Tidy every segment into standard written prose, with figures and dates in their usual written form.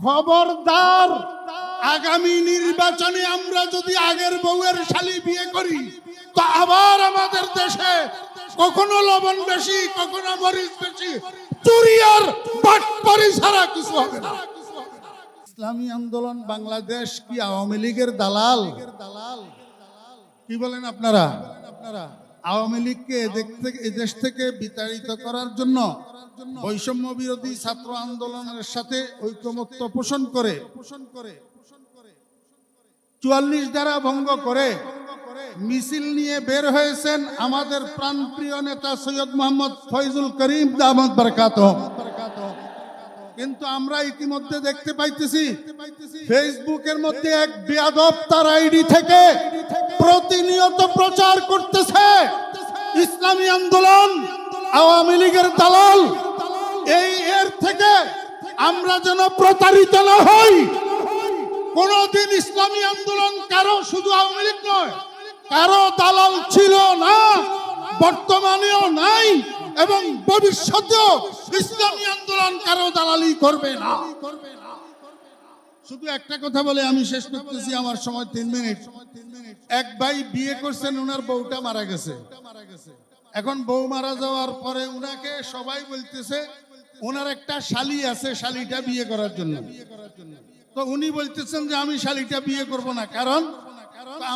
খবরদার, আগামী নির্বাচনে আমরা যদি আগের বউয়ের শালি বিয়ে করি তো আবার আমাদের দেশে কখনো লবণ বেশি, কখনো মরিচ বেশি, চুরি আর বাটপারি ছাড়া কিছু হবে না। ইসলামী আন্দোলন বাংলাদেশ কি আওয়ামী লীগের দালাল? কি বলেন আপনারা? আওয়ামী লীগকে এদেশ থেকে বিতাড়িত করার জন্য বৈষম্য বিরোধী ছাত্র আন্দোলনের সাথে ঐকমত্য পোষণ করে ৪৪ ধারা ভঙ্গ করে মিছিল নিয়ে বের হয়েছেন আমাদের প্রাণপ্রিয় নেতা সৈয়দ মোহাম্মদ ফয়জুল করিম দামাত বরকাতুহু। কিন্তু আমরা ইতিমধ্যে দেখতে পাইতেছি ফেসবুকের মধ্যে এক বেয়াদব তার আইডি থেকে প্রতিনিয়ত প্রচার করতেছে ইসলামী আন্দোলন আওয়ামী লীগের দালাল। এর থেকে আমরা যেন প্রতারিত না হই। কোনদিন ইসলামী আন্দোলন কারো, শুধু আওয়ামী লীগ নয়, কারো দালাল ছিল না, বর্তমানেও নাই এবং ভবিষ্যতেও ইসলামী আন্দোলন কারো দালালি করবে না। শুধু একটা কথা বলে আমি শেষ করতেছি, আমার সময় ৩ মিনিট। এক ভাই বিয়ে করছেন, ওনার বউটা মারা গেছে। এখন বউ মারা যাওয়ার পরে উনাকে সবাই বলতেছে ওনার একটা শালি আছে, শালিটা বিয়ে করার জন্য। তো উনি বলতেছেন যে আমি শালিটা বিয়ে করব না, কারণ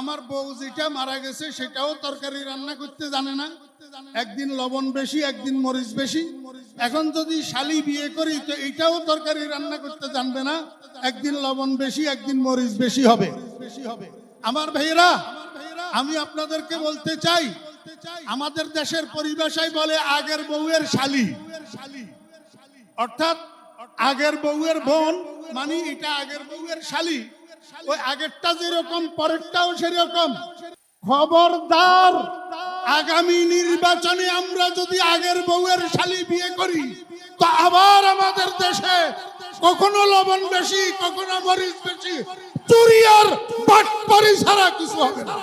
আমার বউ যেটা মারা গেছে সেটাও তরকারি রান্না করতে জানে না, একদিন লবণ বেশি, একদিন মরিচ বেশি। এখন যদি শালি বিয়ে করি তো এটাও তরকারি রান্না করতে জানবে না, একদিন লবণ বেশি, একদিন মরিচ বেশি হবে। আমার ভাইয়েরা, আমি আপনাদেরকে বলতে চাই, আমাদের দেশের পরিভাষায় বলে আগের বউয়ের শালি, অর্থাৎ আগের বউয়ের বোন, মানে এটা আগের বউয়ের শালি। ওই আগেরটা যেরকম পরেরটাও সেরকম। খবরদার, আগামী নির্বাচনে আমরা যদি আগের বউয়ের শালি বিয়ে করি তো আবার আমাদের দেশে কখনো লবণ বেশি, কখনো মরিচ বেশি, চুরি আর বাটপারি ছাড়া কিছু হবে না।